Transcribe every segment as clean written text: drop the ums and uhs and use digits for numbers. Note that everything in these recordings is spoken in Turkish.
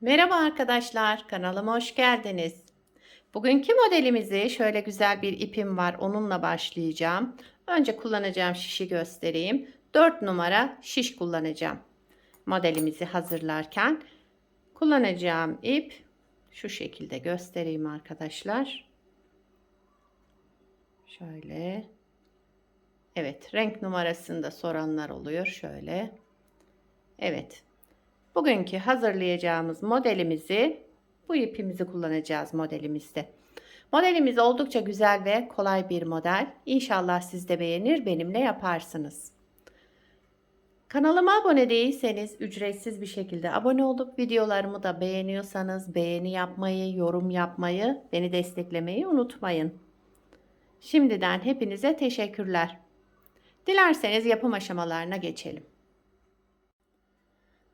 Merhaba arkadaşlar, kanalıma hoş geldiniz. Bugünkü modelimizi şöyle güzel bir ipim var, onunla başlayacağım. Önce kullanacağım şişi göstereyim. 4 numara şiş kullanacağım. Modelimizi hazırlarken kullanacağım ip şu şekilde göstereyim arkadaşlar. Şöyle. Evet, renk numarasını da soranlar oluyor. Şöyle. Evet. Bugünkü hazırlayacağımız modelimizi bu ipimizi kullanacağız modelimizde. Modelimiz oldukça güzel ve kolay bir model. İnşallah siz de beğenir, benimle yaparsınız. Kanalıma abone değilseniz ücretsiz bir şekilde abone olup videolarımı da beğeniyorsanız beğeni yapmayı, yorum yapmayı, beni desteklemeyi unutmayın. Şimdiden hepinize teşekkürler. Dilerseniz yapım aşamalarına geçelim.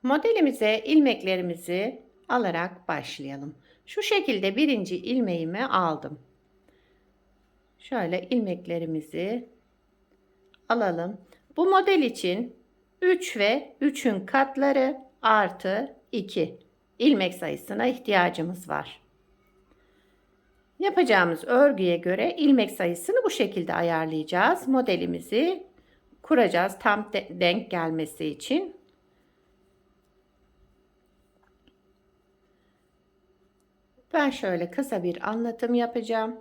Modelimize ilmeklerimizi alarak başlayalım. Şu şekilde birinci ilmeğimi aldım. Şöyle ilmeklerimizi alalım. Bu model için 3 ve 3'ün katları artı 2 ilmek sayısına ihtiyacımız var. Yapacağımız örgüye göre ilmek sayısını bu şekilde ayarlayacağız. Modelimizi kuracağız tam denk gelmesi için. Ben şöyle kısa bir anlatım yapacağım.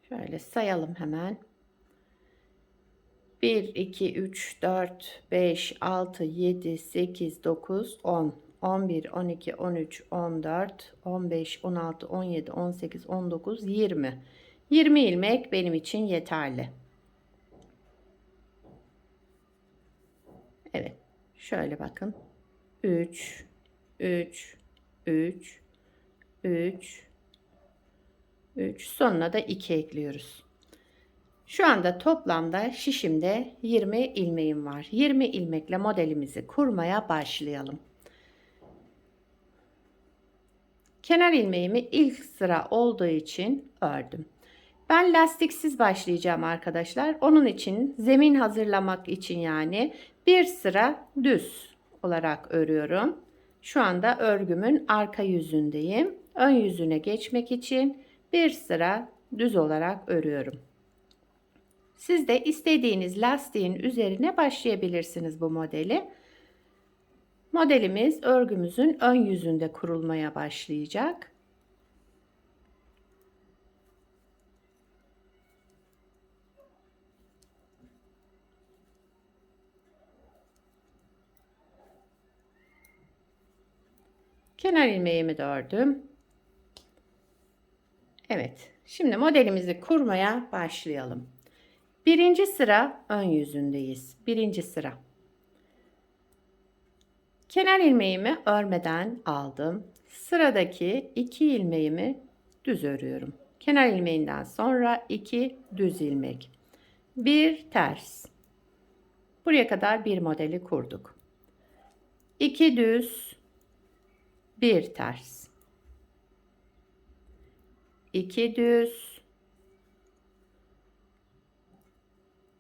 Şöyle sayalım hemen. 1, 2, 3, 4, 5, 6, 7, 8, 9, 10, 11, 12, 13, 14, 15, 16, 17, 18, 19, 20. 20 ilmek benim için yeterli. Evet. Şöyle bakın. 3, 3, 3, 3, 3. Sonuna da 2 ekliyoruz. Şu anda toplamda şişimde 20 ilmeğim var. 20 ilmekle modelimizi kurmaya başlayalım. Kenar ilmeğimi ilk sıra olduğu için ördüm. Ben lastiksiz başlayacağım arkadaşlar. Onun için zemin hazırlamak için yani bir sıra düz olarak örüyorum. Şu anda örgümün arka yüzündeyim. Ön yüzüne geçmek için bir sıra düz olarak örüyorum. Siz de istediğiniz lastiğin üzerine başlayabilirsiniz bu modeli. Modelimiz örgümüzün ön yüzünde kurulmaya başlayacak. Kenar ilmeğimi de ördüm. Evet, şimdi modelimizi kurmaya başlayalım. Birinci sıra ön yüzündeyiz. Birinci sıra. Kenar ilmeğimi örmeden aldım. Sıradaki 2 ilmeğimi düz örüyorum. Kenar ilmeğinden sonra 2 düz ilmek. Bir ters. Buraya kadar bir modeli kurduk. 2 düz, bir ters. 2 düz,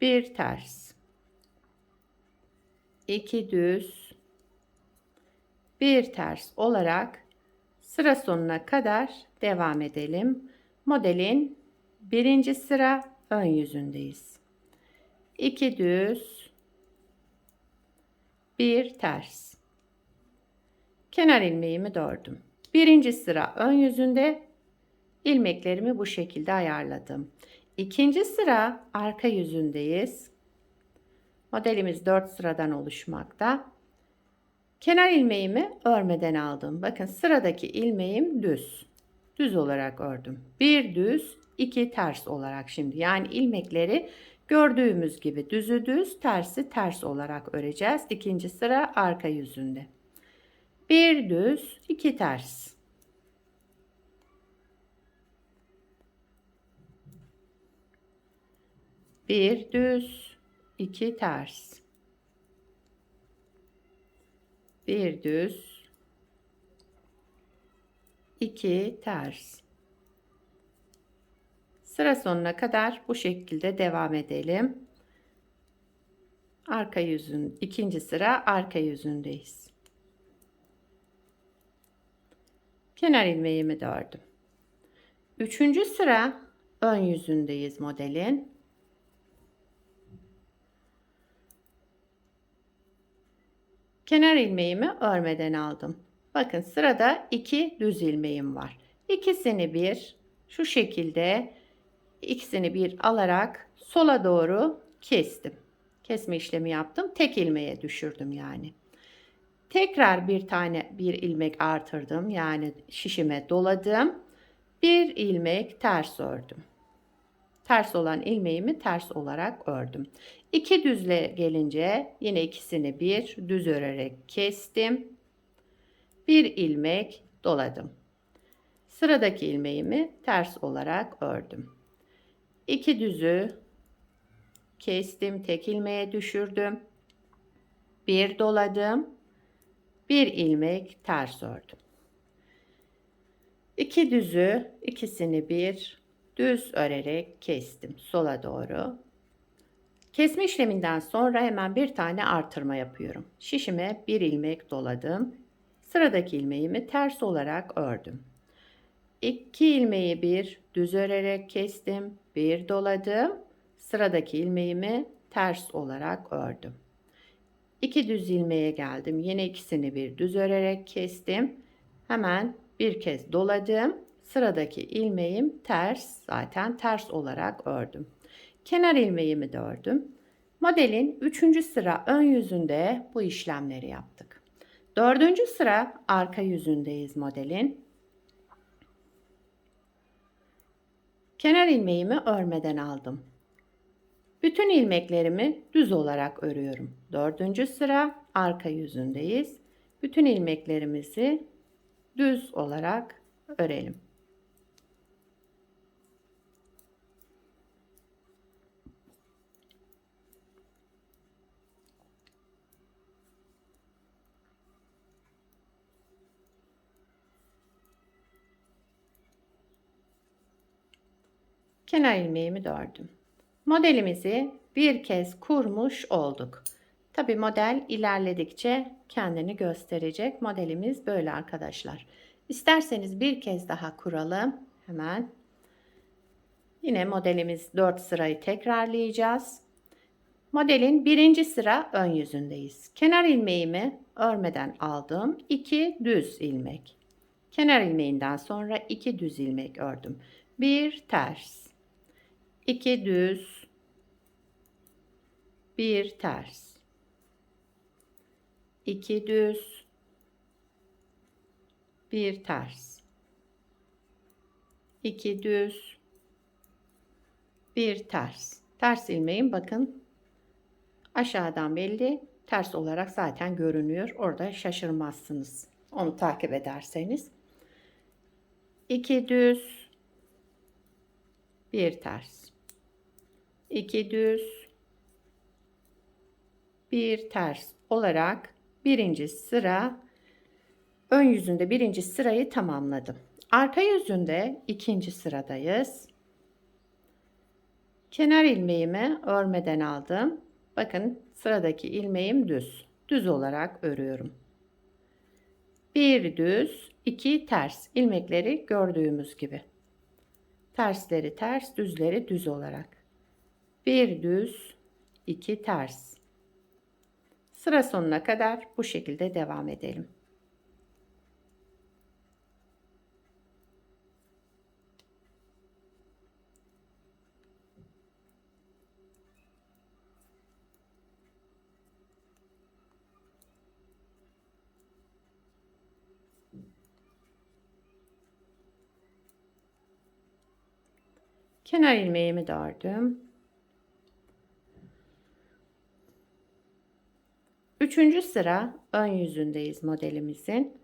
bir ters. 2 düz, bir ters olarak sıra sonuna kadar devam edelim. Modelin birinci sıra ön yüzündeyiz. 2 düz, bir ters. Kenar ilmeğimi ördüm. Birinci sıra ön yüzünde ilmeklerimi bu şekilde ayarladım. İkinci sıra arka yüzündeyiz. Modelimiz 4 sıradan oluşmakta. Kenar ilmeğimi örmeden aldım. Bakın sıradaki ilmeğim düz. Düz olarak ördüm. Bir düz, iki ters olarak şimdi. Yani ilmekleri gördüğümüz gibi düzü düz, tersi ters olarak öreceğiz. İkinci sıra arka yüzünde. Bir düz, iki ters. Bir düz, iki ters. Bir düz, iki ters. Sıra sonuna kadar bu şekilde devam edelim. arka yüzün, ikinci sıra arka yüzündeyiz. Kenar ilmeğimi de ördüm. Üçüncü sıra ön yüzündeyiz modelin. Kenar ilmeğimi örmeden aldım. Bakın sırada 2 düz ilmeğim var. İkisini bir şu şekilde ikisini bir alarak sola doğru kestim. Kesme işlemi yaptım. Tek ilmeğe düşürdüm yani. Tekrar bir ilmek artırdım. Yani şişime doladım. Bir ilmek ters ördüm. Ters olan ilmeğimi ters olarak ördüm. 2 düzle gelince yine ikisini bir düz örerek kestim. Bir ilmek doladım. Sıradaki ilmeğimi ters olarak ördüm. 2 düzü kestim, tek ilmeğe düşürdüm. Bir doladım. Bir ilmek ters ördüm. 2 düzü ikisini bir düz örerek kestim sola doğru. Kesme işleminden sonra hemen bir tane artırma yapıyorum. Şişime bir ilmek doladım. Sıradaki ilmeğimi ters olarak ördüm. 2 ilmeği bir düz örerek kestim. Bir doladım. Sıradaki ilmeğimi ters olarak ördüm. 2 düz ilmeğe geldim. Yine ikisini bir düz örerek kestim. Hemen bir kez doladım. Sıradaki ilmeğim ters, zaten ters olarak ördüm. Kenar ilmeğimi de ördüm. Modelin 3. sıra ön yüzünde bu işlemleri yaptık. 4. sıra arka yüzündeyiz modelin. Kenar ilmeğimi örmeden aldım. Bütün ilmeklerimi düz olarak örüyorum. 4. sıra arka yüzündeyiz. Bütün ilmeklerimizi düz olarak örelim. Kenar ilmeğimi de ördüm. Modelimizi bir kez kurmuş olduk. Tabi model ilerledikçe kendini gösterecek. Modelimiz böyle arkadaşlar. İsterseniz bir kez daha kuralım. Hemen. Yine modelimiz 4 sırayı tekrarlayacağız. Modelin 1. sıra ön yüzündeyiz. Kenar ilmeğimi örmeden aldım. 2 düz ilmek. Kenar ilmeğinden sonra 2 düz ilmek ördüm. 1 ters. 2 düz. 1 ters. 2 düz. 1 ters. 2 düz. 1 ters. Ters ilmeğim bakın aşağıdan belli. Ters olarak zaten görünüyor. Orada şaşırmazsınız. Onu takip ederseniz. 2 düz. 1 ters. 2 düz. 1 ters olarak birinci sıra ön yüzünde birinci sırayı tamamladım. Arka yüzünde ikinci sıradayız. Kenar ilmeğimi örmeden aldım. Bakın sıradaki ilmeğim düz. Düz olarak örüyorum. Bir düz, 2 ters ilmekleri gördüğümüz gibi. Tersleri ters, düzleri düz olarak. Bir düz, 2 ters. Sıra sonuna kadar bu şekilde devam edelim. Kenar ilmeğimi de ördüm. 3. sıra ön yüzündeyiz modelimizin.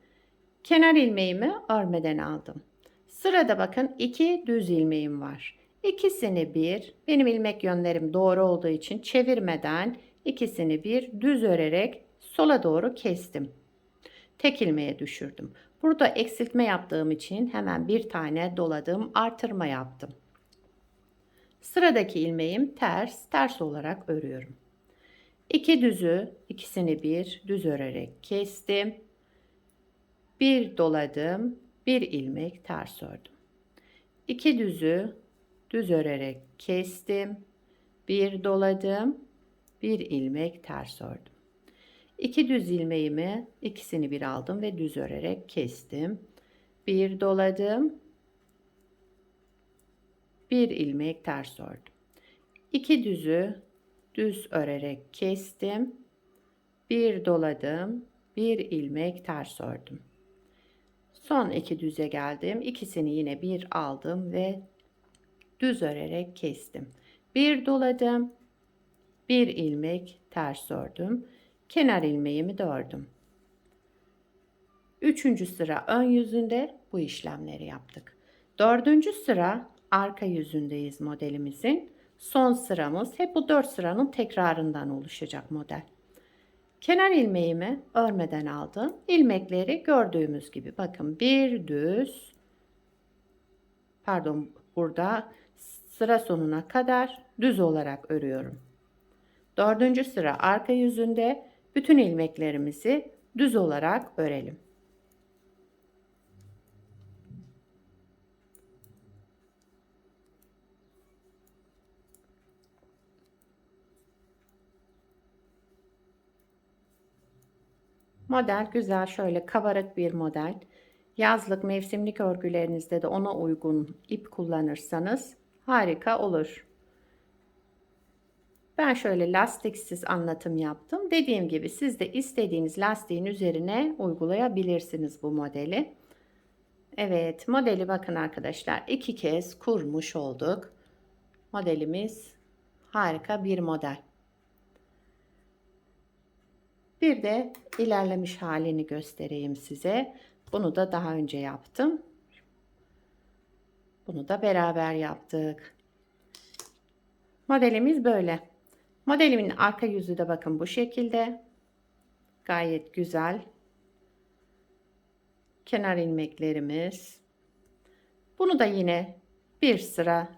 Kenar ilmeğimi örmeden aldım. Sırada bakın 2 düz ilmeğim var. İkisini bir, benim ilmek yönlerim doğru olduğu için çevirmeden ikisini bir düz örerek sola doğru kestim. Tek ilmeğe düşürdüm. Burada eksiltme yaptığım için hemen bir tane doladım, artırma yaptım. Sıradaki ilmeğim ters olarak örüyorum. 2 düzü, ikisini bir düz örerek kestim. Bir doladım, bir ilmek ters ördüm. 2 düzü düz örerek kestim. Bir doladım, bir ilmek ters ördüm. 2 düz ilmeğimi ikisini bir aldım ve düz örerek kestim. Bir doladım, bir ilmek ters ördüm. 2 düzü düz örerek kestim. Bir doladım, bir ilmek ters ördüm. Son 2 düze geldim. İkisini yine bir aldım ve düz örerek kestim. Bir doladım, bir ilmek ters ördüm. Kenar ilmeğimi de ördüm. 3. sıra ön yüzünde bu işlemleri yaptık. 4. sıra arka yüzündeyiz modelimizin. Son sıramız hep bu 4 sıranın tekrarından oluşacak model. Kenar ilmeğimi örmeden aldım. İlmekleri gördüğümüz gibi bakın bir düz, burada sıra sonuna kadar düz olarak örüyorum. 4. sıra arka yüzünde bütün ilmeklerimizi düz olarak örelim. Model güzel, şöyle kabarık bir model. Yazlık, mevsimlik örgülerinizde de ona uygun ip kullanırsanız harika olur. Ben şöyle lastiksiz anlatım yaptım. Dediğim gibi siz de istediğiniz lastiğin üzerine uygulayabilirsiniz bu modeli. Evet, modeli bakın arkadaşlar 2 kez kurmuş olduk. Modelimiz harika bir model. Bir de ilerlemiş halini göstereyim size. Bunu da daha önce yaptım. Bunu da beraber yaptık. Modelimiz böyle. Modelimin arka yüzü de bakın bu şekilde. Gayet güzel. Kenar ilmeklerimiz. Bunu da yine bir sıra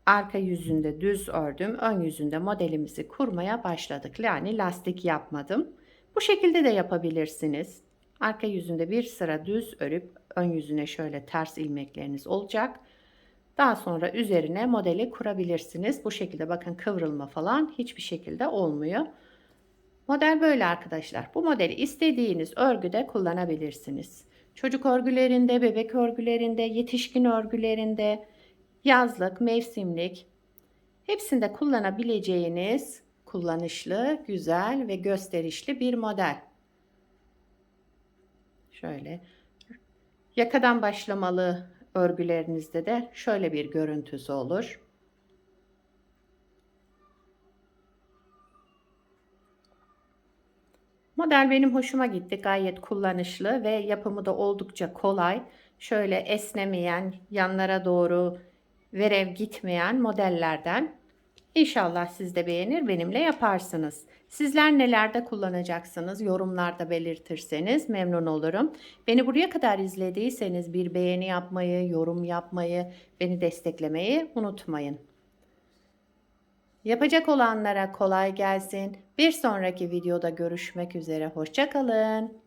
arka yüzünde düz ördüm. Ön yüzünde modelimizi kurmaya başladık. Yani lastik yapmadım. Bu şekilde de yapabilirsiniz. Arka yüzünde bir sıra düz örüp ön yüzüne şöyle ters ilmekleriniz olacak. Daha sonra üzerine modeli kurabilirsiniz. Bu şekilde bakın kıvrılma falan hiçbir şekilde olmuyor. Model böyle arkadaşlar. Bu modeli istediğiniz örgüde kullanabilirsiniz. Çocuk örgülerinde, bebek örgülerinde, yetişkin örgülerinde, yazlık, mevsimlik hepsinde kullanabileceğiniz kullanışlı, güzel ve gösterişli bir model. Şöyle yakadan başlamalı örgülerinizde de şöyle bir görüntüsü olur. Model benim hoşuma gitti. Gayet kullanışlı ve yapımı da oldukça kolay. Şöyle esnemeyen, yanlara doğru verev gitmeyen modellerden. İnşallah siz de beğenir, benimle yaparsınız. Sizler nelerde kullanacaksınız? Yorumlarda belirtirseniz memnun olurum. Beni buraya kadar izlediyseniz bir beğeni yapmayı, yorum yapmayı, beni desteklemeyi unutmayın. Yapacak olanlara kolay gelsin. Bir sonraki videoda görüşmek üzere. Hoşça kalın.